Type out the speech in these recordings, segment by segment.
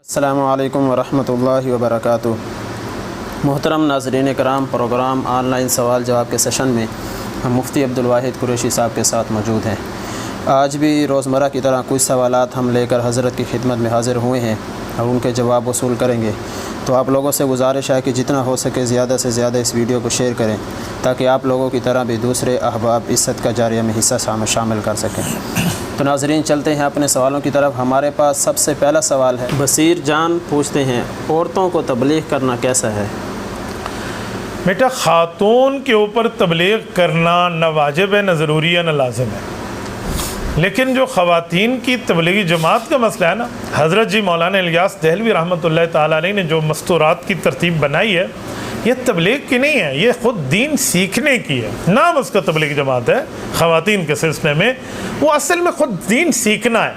السلام علیکم ورحمۃ اللہ وبرکاتہ۔ محترم ناظرین کرام، پروگرام آن لائن سوال جواب کے سیشن میں ہم مفتی عبدالواحد قریشی صاحب کے ساتھ موجود ہیں۔ آج بھی روزمرہ کی طرح کچھ سوالات ہم لے کر حضرت کی خدمت میں حاضر ہوئے ہیں اور ان کے جواب وصول کریں گے۔ تو آپ لوگوں سے گزارش ہے کہ جتنا ہو سکے زیادہ سے زیادہ اس ویڈیو کو شیئر کریں تاکہ آپ لوگوں کی طرح بھی دوسرے احباب اس صدقہ جاریہ میں حصہ شامل کر سکیں۔ تو ناظرین چلتے ہیں اپنے سوالوں کی طرف۔ ہمارے پاس سب سے پہلا سوال ہے، بصیر جان پوچھتے ہیں، عورتوں کو تبلیغ کرنا کیسا ہے؟ بیٹا، خاتون کے اوپر تبلیغ کرنا نہ واجب ہے، نہ ضروری ہے، نہ لازم ہے۔ لیکن جو خواتین کی تبلیغی جماعت کا مسئلہ ہے نا، حضرت جی مولانا الیاس دہلوی رحمۃ اللہ تعالیٰ علیہ نے جو مستورات کی ترتیب بنائی ہے، یہ تبلیغ کی نہیں ہے، یہ خود دین سیکھنے کی ہے۔ نام اس کا تبلیغ جماعت ہے خواتین کے سلسلے میں، وہ اصل میں خود دین سیکھنا ہے۔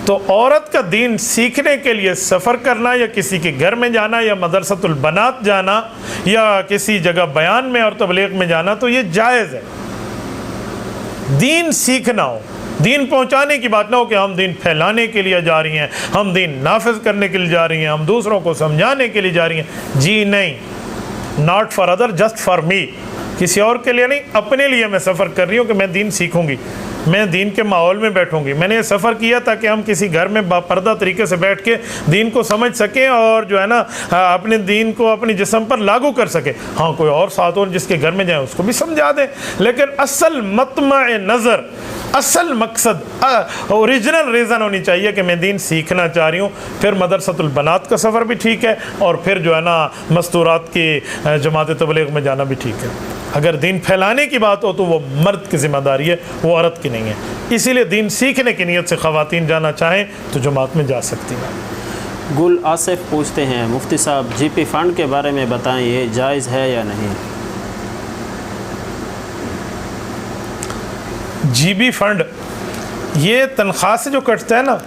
تو عورت کا دین سیکھنے کے لیے سفر کرنا یا کسی کے گھر میں جانا یا مدرسۃ البنات جانا یا کسی جگہ بیان میں اور تبلیغ میں جانا تو یہ جائز ہے۔ دین سیکھنا ہو، دین پہنچانے کی بات نہ ہو کہ ہم دین پھیلانے کے لیے جا رہی ہیں، ہم دین نافذ کرنے کے لیے جا رہی ہیں، ہم دوسروں کو سمجھانے کے لیے جا رہی ہیں۔ جی نہیں، not for other, just for me, کسی اور کے لیے نہیں، اپنے لیے میں سفر کر رہی ہوں کہ میں دین سیکھوں گی، میں دین کے ماحول میں بیٹھوں گی۔ میں نے یہ سفر کیا تاکہ ہم کسی گھر میں باپردہ طریقے سے بیٹھ کے دین کو سمجھ سکیں اور جو ہے نا اپنے دین کو اپنی جسم پر لاگو کر سکیں۔ ہاں کوئی اور ساتھ ہو جس کے گھر میں جائیں اس کو بھی سمجھا دیں، لیکن اصل مطمع نظر، اصل مقصد، اوریجنل ریزن ہونی چاہیے کہ میں دین سیکھنا چاہ رہی ہوں۔ پھر مدرسۃ البنات کا سفر بھی ٹھیک ہے اور پھر جو ہے نا مستورات کی جماعت تبلیغ میں جانا بھی ٹھیک ہے۔ اگر دین پھیلانے کی بات ہو تو وہ مرد کی ذمہ داری ہے، وہ عورت کی نہیں ہے۔ اسی لیے دین سیکھنے کی نیت سے خواتین جانا چاہیں تو جماعت میں جا سکتی ہیں۔ گل آصف پوچھتے ہیں، مفتی صاحب جی پی فنڈ کے بارے میں بتائیں، یہ جائز ہے یا نہیں؟ جی بی فنڈ یہ تنخواہ سے جو کٹتا ہے نا،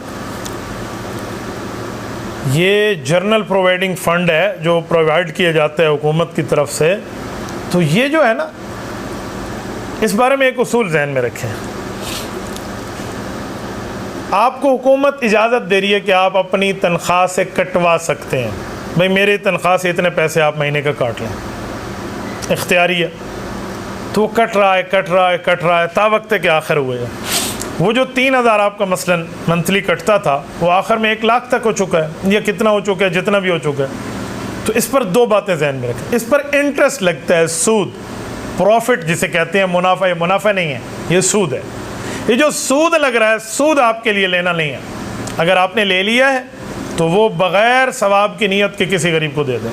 یہ جرنل پرووائڈنگ فنڈ ہے جو پرووائڈ کیا جاتا ہے حکومت کی طرف سے۔ تو یہ جو ہے نا، اس بارے میں ایک اصول ذہن میں رکھیں، آپ کو حکومت اجازت دے رہی ہے کہ آپ اپنی تنخواہ سے کٹوا سکتے ہیں، بھئی میری تنخواہ سے اتنے پیسے آپ مہینے کا کاٹ لیں، اختیاری ہے۔ تو وہ کٹ رہا ہے تا وقت کہ آخر ہوئے گا۔ وہ جو 3000 آپ کا مثلا منتھلی کٹتا تھا وہ آخر میں 1 لاکھ تک ہو چکا ہے یا کتنا ہو چکا ہے، جتنا بھی ہو چکا ہے۔ تو اس پر 2 باتیں ذہن میں رکھیں، اس پر انٹرسٹ لگتا ہے، سود، پروفٹ جسے کہتے ہیں، منافع، یہ منافع نہیں ہے، یہ سود ہے۔ یہ جو سود لگ رہا ہے، سود آپ کے لیے لینا نہیں ہے۔ اگر آپ نے لے لیا ہے تو وہ بغیر ثواب کی نیت کے کسی غریب کو دے دیں،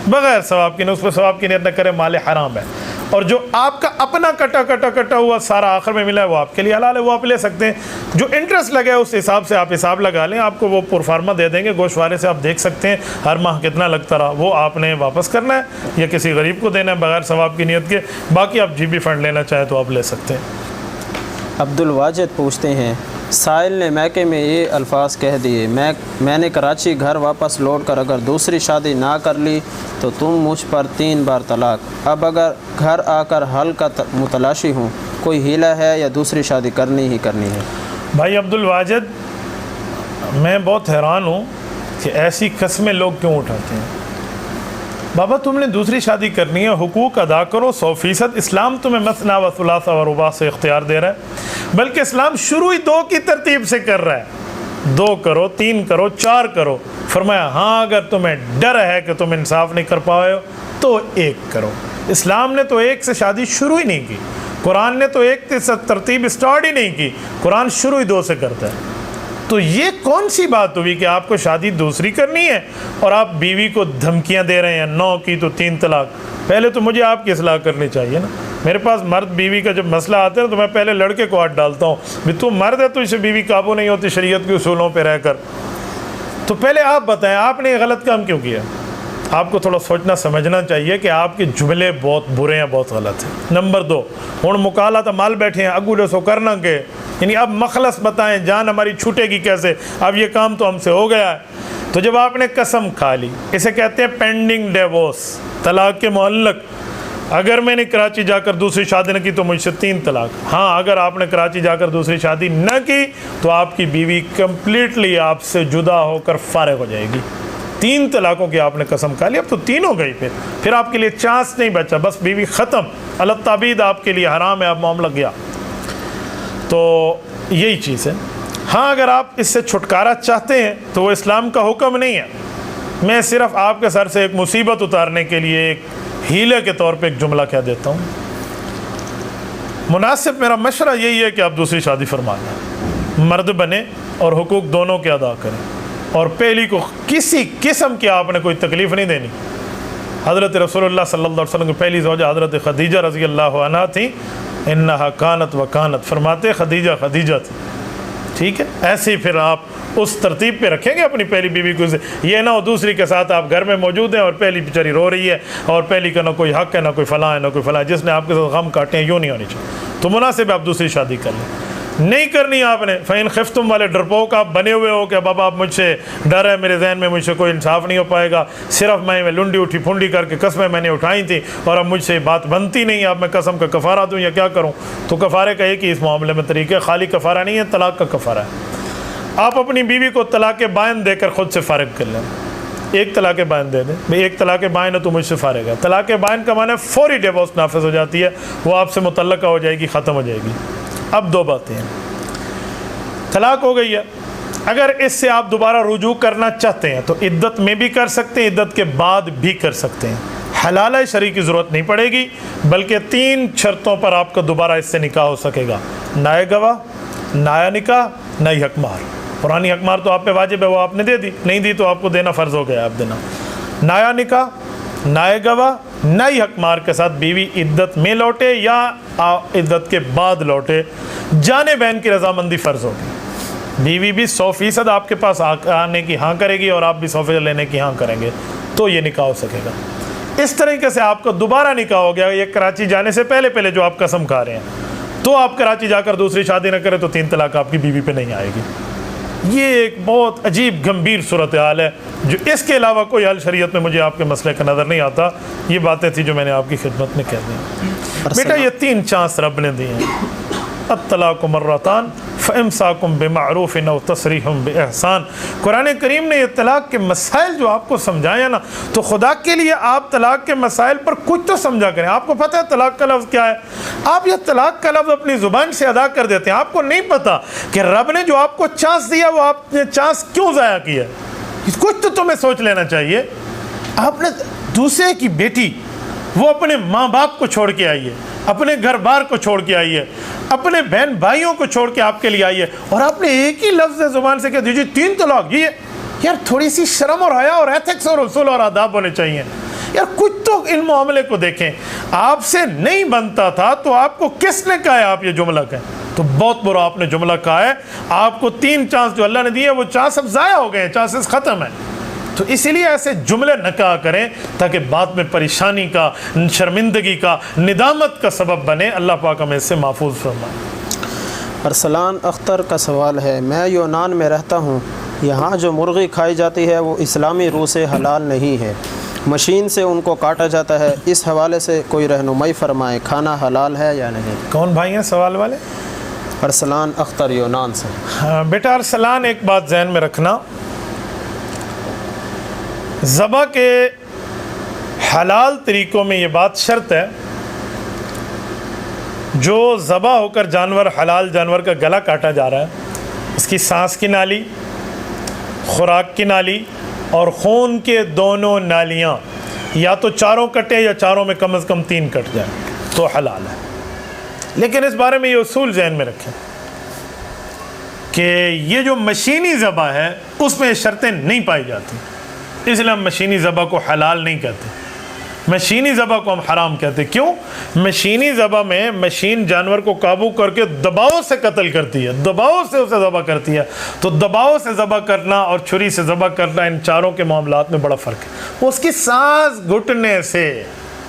بغیر ثواب کی نیت، اس پر ثواب کی نیت نہ کرے، مال حرام ہے۔ اور جو آپ کا اپنا کٹا ہوا سارا آخر میں ملا ہے وہ آپ کے لیے حلال ہے، وہ آپ لے سکتے ہیں۔ جو انٹرسٹ لگا ہے اس حساب سے آپ حساب لگا لیں، آپ کو وہ پرفارما دے دیں گے، گوشوارے سے آپ دیکھ سکتے ہیں ہر ماہ کتنا لگتا رہا، وہ آپ نے واپس کرنا ہے یا کسی غریب کو دینا ہے بغیر ثواب کی نیت کے۔ باقی آپ جی بی فنڈ لینا چاہیں تو آپ لے سکتے ہیں۔ عبدالواجد پوچھتے ہیں، سائل نے میکے میں یہ الفاظ کہہ دیے، میں نے کراچی گھر واپس لوٹ کر اگر دوسری شادی نہ کر لی تو تم مجھ پر 3 بار طلاق، اب اگر گھر آ کر حل کا متلاشی ہوں، کوئی ہیلہ ہے یا دوسری شادی کرنی ہی کرنی ہے؟ بھائی عبدالواجد، میں بہت حیران ہوں کہ ایسی قسمیں لوگ کیوں اٹھاتے ہیں۔ بابا تم نے دوسری شادی کرنی ہے، حقوق ادا کرو 100%۔ اسلام تمہیں مثنیٰ و ثلاثہ و رباع سے اختیار دے رہا ہے، بلکہ اسلام شروع ہی 2 کی ترتیب سے کر رہا ہے، 2 کرو، 3 کرو، 4 کرو۔ فرمایا ہاں اگر تمہیں ڈر ہے کہ تم انصاف نہیں کر پائے ہو تو 1 کرو۔ اسلام نے تو 1 سے شادی شروع ہی نہیں کی، قرآن نے تو 1 سے ترتیب اسٹارٹ ہی نہیں کی، قرآن شروع ہی 2 سے کرتا ہے۔ تو یہ کون سی بات ہوئی کہ آپ کو شادی دوسری کرنی ہے اور آپ بیوی کو دھمکیاں دے رہے ہیں، 9 کی تو 3 طلاق؟ پہلے تو مجھے آپ کی اصلاح کرنی چاہیے نا۔ میرے پاس مرد بیوی کا جب مسئلہ آتا ہے تو میں پہلے لڑکے کو ہاتھ ڈالتا ہوں، بھی تو مرد ہے تو اسے بیوی قابو نہیں ہوتی شریعت کے اصولوں پہ رہ کر۔ تو پہلے آپ بتائیں آپ نے یہ غلط کام کیوں کیا؟ آپ کو تھوڑا سوچنا سمجھنا چاہیے کہ آپ کے جملے بہت برے ہیں، بہت غلط ہیں۔ نمبر 2، ہوں مکالا تو مال بیٹھے ہیں، اگو لو سو کرنا کے، یعنی اب مخلص بتائیں، جان ہماری چھوٹے گی کیسے؟ اب یہ کام تو ہم سے ہو گیا ہے۔ تو جب آپ نے قسم کھا لی، اسے کہتے ہیں پینڈنگ ڈیورس، طلاق کے معلق۔ اگر میں نے کراچی جا کر دوسری شادی نہ کی تو مجھ سے 3 طلاق۔ ہاں اگر آپ نے کراچی جا کر دوسری شادی نہ کی تو آپ کی بیوی کمپلیٹلی آپ سے جدا ہو کر فارغ ہو جائے گی۔ 3 طلاقوں کی آپ نے قسم کھا لی، اب تو 3 ہو گئی، پھر آپ کے لیے چانس نہیں بچا، بس بیوی ختم، التعبید آپ کے لیے حرام ہے، اب معاملہ گیا۔ تو یہی چیز ہے۔ ہاں اگر آپ اس سے چھٹکارا چاہتے ہیں تو وہ اسلام کا حکم نہیں ہے، میں صرف آپ کے سر سے ایک مصیبت اتارنے کے لیے ایک ہیلے کے طور پہ ایک جملہ کہہ دیتا ہوں۔ مناسب میرا مشورہ یہی ہے کہ آپ دوسری شادی فرما لیں، مرد بنے اور حقوق دونوں کے ادا کریں، اور پہلی کو کسی قسم کی آپ نے کوئی تکلیف نہیں دینی۔ حضرت رسول اللہ صلی اللہ علیہ وسلم کی پہلی زوجہ حضرت خدیجہ رضی اللہ عنہا تھی، انہا کانت و کانت، فرماتے خدیجہ خدیجہ تھی، ٹھیک ہے۔ ایسے ہی پھر آپ اس ترتیب پہ رکھیں گے اپنی پہلی بیوی کو، یہ نہ ہو دوسری کے ساتھ آپ گھر میں موجود ہیں اور پہلی بیچاری رو رہی ہے اور پہلی کا نہ کوئی حق ہے، نہ کوئی فلاں ہے، نہ کوئی فلاں، جس نے آپ کے ساتھ غم کاٹے ہیں، یوں نہیں ہونی چاہیے۔ تو مناسب آپ دوسری شادی کر لیں، نہیں کرنی آپ نے۔ فَإِنْ خِفْتُمْ والے ڈرپوک آپ بنے ہوئے ہو کہ بابا آپ مجھ سے ڈر ہے، میرے ذہن میں مجھ سے کوئی انصاف نہیں ہو پائے گا، صرف میں لنڈی اٹھی پھنڈی کر کے قسمیں میں نے اٹھائی تھی اور اب مجھ سے بات بنتی نہیں، اب میں قسم کا کفارہ دوں یا کیا کروں؟ تو کفارے کا ایک ہی اس معاملے میں طریقہ، خالی کفارہ نہیں ہے، طلاق کا کفارہ ہے۔ آپ اپنی بیوی کو طلاق بائن دے کر خود سے فارغ کر لیں، ایک طلاق بائن دے دیں، بھئی ایک طلاق بائن ہے تو مجھ سے فارغ ہے۔ طلاق بائن کا معنی ہے فوری ڈیورس نافذ ہو جاتی ہے، وہ آپ سے متعلقہ ہو جائے گی، ختم ہو جائے گی۔ اب 2 باتیں ہیں، طلاق ہو گئی ہے، اگر اس سے آپ دوبارہ رجوع کرنا چاہتے ہیں تو عدت میں بھی کر سکتے ہیں، عدت کے بعد بھی کر سکتے ہیں، حلالہ شرعی کی ضرورت نہیں پڑے گی، بلکہ 3 شرطوں پر آپ کا دوبارہ اس سے نکاح ہو سکے گا: نائے گواہ، نایا نکاح، نئی حق مہر۔ پرانی حق مہر تو آپ پہ واجب ہے، وہ آپ نے دے دی، نہیں دی تو آپ کو دینا فرض ہو گیا، آپ دینا۔ نایا نکاح، نائے گواہ، نئی حق مہر کے ساتھ بیوی عدت میں لوٹے یا عدت کے بعد لوٹے، جانبین کی رضامندی فرض ہوگی۔ بیوی بھی 100% آپ کے پاس آنے کی ہاں کرے گی اور آپ بھی 100% لینے کی ہاں کریں گے، تو یہ نکاح ہو سکے گا۔ اس طریقے سے آپ کو دوبارہ نکاح ہو گیا، یہ کراچی جانے سے پہلے جو آپ قسم کھا رہے ہیں، تو آپ کراچی جا کر دوسری شادی نہ کریں تو 3 طلاق آپ کی بیوی پہ نہیں آئے گی۔ یہ ایک بہت عجیب گمبھیر صورتحال ہے، جو اس کے علاوہ کوئی حل شریعت میں مجھے آپ کے مسئلے کا نظر نہیں آتا۔ یہ باتیں تھی جو میں نے آپ کی خدمت میں کہہ دی۔ بیٹا یہ 3 چانس رب نے دی ہیں، الطلاق مرتان فامساکم بمعروف او تسریح باحسان۔ قرآن کریم نے یہ طلاق کے مسائل جو آپ کو سمجھایا نا، تو خدا کے لیے آپ طلاق کے مسائل پر کچھ تو سمجھا کریں۔ آپ کو پتہ ہے طلاق کا لفظ کیا ہے، آپ یہ طلاق کا لفظ اپنی زبان سے ادا کر دیتے ہیں، آپ کو نہیں پتا کہ رب نے جو آپ کو چانس دیا وہ آپ نے چانس کیوں ضائع کیا ہے۔ کچھ تو تمہیں سوچ لینا چاہیے۔ آپ نے دوسرے کی بیٹی، وہ اپنے ماں باپ کو چھوڑ کے آئی ہے، اپنے گھر بار کو چھوڑ کے آئی ہے، اپنے بہن بھائیوں کو چھوڑ کے آپ کے لیے آئی ہے، اور آپ نے ایک ہی لفظ زبان سے کہہ دیجیے 3 طلاق۔ یہ یار تھوڑی سی شرم اور حیا اور ایتھکس اور اصول اور آداب ہونے چاہیے یار، کچھ تو ان معاملے کو دیکھیں۔ آپ سے نہیں بنتا تھا تو آپ کو کس نے کہا ہے آپ یہ جملہ کہیں؟ تو بہت برا آپ نے جملہ کہا ہے۔ آپ کو 3 چانس جو اللہ نے دیے وہ چانس اب ضائع ہو گئے ہیں، چانسز ختم ہیں۔ تو اسی لیے ایسے جملے نہ کہا کریں تاکہ بعد میں پریشانی کا، شرمندگی کا، ندامت کا سبب بنے۔ اللہ پاک ہمیں اس سے محفوظ فرمائے۔ ارسلان اختر کا سوال ہے، میں یونان میں رہتا ہوں، یہاں جو مرغی کھائی جاتی ہے وہ اسلامی روح سے حلال نہیں ہے، مشین سے ان کو کاٹا جاتا ہے، اس حوالے سے کوئی رہنمائی فرمائیں، کھانا حلال ہے یا نہیں؟ کون بھائی ہیں سوال والے؟ ارسلان اختر یونان سے۔ ہاں بیٹا ارسلان، ایک بات ذہن میں رکھنا، ذبح کے حلال طریقوں میں یہ بات شرط ہے، جو ذبح ہو کر جانور، حلال جانور کا گلا کاٹا جا رہا ہے، اس کی سانس کی نالی، خوراک کی نالی اور خون کے دونوں نالیاں یا تو چاروں کٹے یا چاروں میں کم از کم 3 کٹ جائیں تو حلال ہے۔ لیکن اس بارے میں یہ اصول ذہن میں رکھیں کہ یہ جو مشینی ذبح ہے اس میں شرطیں نہیں پائی جاتی، اس لیے ہم مشینی ذبح کو حلال نہیں کہتے، مشینی ذبح کو ہم حرام کہتے۔ کیوں؟ مشینی ذبح میں مشین جانور کو قابو کر کے دباؤ سے قتل کرتی ہے، دباؤ سے اسے ذبح کرتی ہے۔ تو دباؤ سے ذبح کرنا اور چھری سے ذبح کرنا، ان چاروں کے معاملات میں بڑا فرق ہے۔ اس کی سانس گھٹنے سے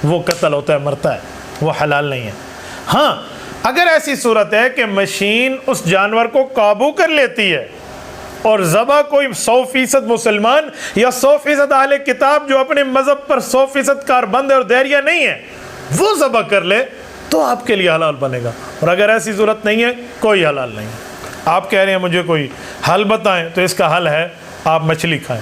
وہ قتل ہوتا ہے، مرتا ہے، وہ حلال نہیں ہے۔ ہاں اگر ایسی صورت ہے کہ مشین اس جانور کو قابو کر لیتی ہے اور ذبح کوئی 100% مسلمان یا 100% اہل کتاب جو اپنے مذہب پر 100% کاربند ہے اور دہریہ نہیں ہے، وہ ذبح کر لے تو آپ کے لیے حلال بنے گا، اور اگر ایسی صورت نہیں ہے کوئی حلال نہیں ہے۔ آپ کہہ رہے ہیں مجھے کوئی حل بتائیں، تو اس کا حل ہے آپ مچھلی کھائیں،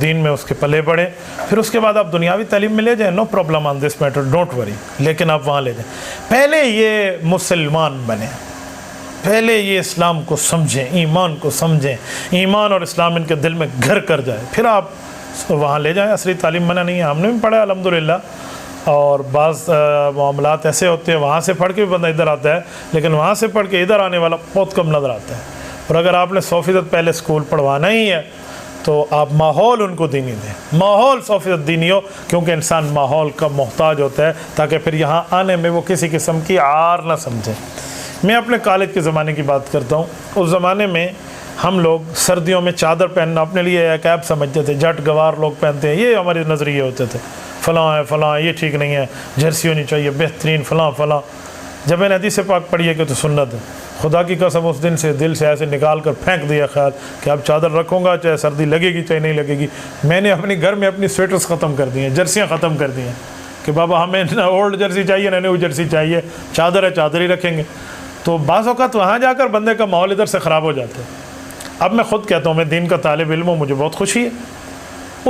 دین میں اس کے پلے بڑھے، پھر اس کے بعد آپ دنیاوی تعلیم میں لے جائیں، no problem on this matter, don't worry, لیکن آپ وہاں لے جائیں۔ پہلے یہ مسلمان بنیں، پہلے یہ اسلام کو سمجھیں، ایمان کو سمجھیں، ایمان اور اسلام ان کے دل میں گھر کر جائے، پھر آپ وہاں لے جائیں۔ عصری تعلیم منع نہیں ہے، ہم نے بھی پڑھا الحمدللہ، اور بعض معاملات ایسے ہوتے ہیں وہاں سے پڑھ کے بھی بندہ ادھر آتا ہے، لیکن وہاں سے پڑھ کے ادھر آنے والا بہت کم نظر آتا ہے۔ اور اگر آپ نے 100% پہلے اسکول پڑھوانا ہی ہے تو آپ ماحول ان کو دینی دیں، ماحول 100% دینی ہو، کیونکہ انسان ماحول کا محتاج ہوتا ہے تاکہ پھر یہاں آنے میں وہ کسی قسم کی عار نہ سمجھے۔ میں اپنے کالج کے زمانے کی بات کرتا ہوں، اس زمانے میں ہم لوگ سردیوں میں چادر پہننا اپنے لیے ایک عیب سمجھتے تھے، جٹ گوار لوگ پہنتے ہیں، یہ ہمارے نظریے ہوتے تھے، فلاں ہے فلاں، یہ ٹھیک نہیں ہے، جرسی ہونی چاہیے بہترین، فلاں فلاں۔ جب میں نے حدیث پاک پڑھی ہے کہ تو سنت ہے، خدا کی قسم اس دن سے دل سے ایسے نکال کر پھینک دیا خیال کہ اب چادر رکھوں گا چاہے سردی لگے گی چاہے نہیں لگے گی۔ میں نے اپنے گھر میں اپنی سویٹرز ختم کر دی ہیں، جرسیاں ختم کر دی ہیں کہ بابا ہمیں نہ اولڈ جرسی چاہیے نہ نیو جرسی چاہیے، چادر ہے چادر ہی رکھیں گے۔ تو بعض اوقات وہاں جا کر بندے کا ماحول ادھر سے خراب ہو جاتا ہے۔ اب میں خود کہتا ہوں میں دین کا طالب علم ہوں، مجھے بہت خوشی ہے۔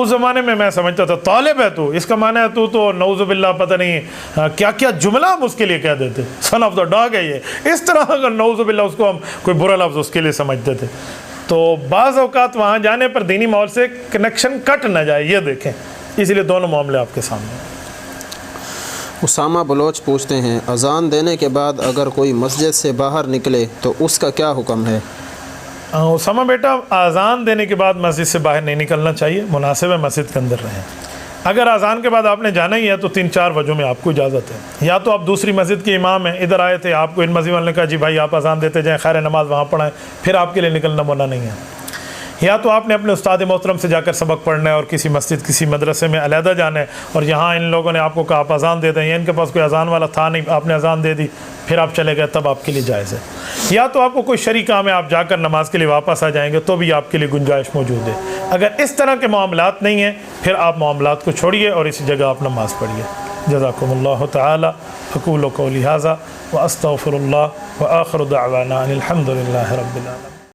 اس زمانے میں سمجھتا تھا طالب ہے تو اس کا معنی ہے تو نعوذ باللہ پتہ نہیں کیا کیا جملہ ہم اس کے لیے کہہ دیتے، سن آف دا ڈاگ ہے یہ، اس طرح اگر نعوذ باللہ اس کو ہم کوئی برا لفظ اس کے لیے سمجھتے تھے۔ تو بعض اوقات وہاں جانے پر دینی ماحول سے کنیکشن کٹ نہ جائے، یہ دیکھیں، اس لیے دونوں معاملے آپ کے سامنے ہیں۔ اسامہ بلوچ پوچھتے ہیں اذان دینے کے بعد اگر کوئی مسجد سے باہر نکلے تو اس کا کیا حکم ہے؟ اسامہ بیٹا، اذان دینے کے بعد مسجد سے باہر نہیں نکلنا چاہیے، مناسب ہے مسجد کے اندر رہیں۔ اگر اذان کے بعد آپ نے جانا ہی ہے تو 3-4 وجہ میں آپ کو اجازت ہے۔ یا تو آپ دوسری مسجد کے امام ہیں، ادھر آئے تھے، آپ کو ان مسجد والے نے کہا جی بھائی آپ اذان دیتے جائیں، خیر نماز وہاں پڑھائیں، پھر آپ کے لیے نکلنا منع نہیں ہے۔ یا تو آپ نے اپنے استاد محترم سے جا کر سبق پڑھنا ہے اور کسی مسجد کسی مدرسے میں علیحدہ جانا ہے، اور یہاں ان لوگوں نے آپ کو کہا آپ اذان دے دیں، یا ان کے پاس کوئی اذان والا تھا نہیں، آپ نے اذان دے دی، پھر آپ چلے گئے، تب آپ کے لیے جائز ہے۔ یا تو آپ کو کوئی شرعی کام ہے، آپ جا کر نماز کے لیے واپس آ جائیں گے تو بھی آپ کے لیے گنجائش موجود ہے۔ اگر اس طرح کے معاملات نہیں ہیں پھر آپ معاملات کو چھوڑیے اور اسی جگہ آپ نماز پڑھیے۔ جزاکم اللہ تعالی، اقول قولی ھذا واستغفر اللہ، وآخر دعوانا ان الحمد للہ رب العالمین۔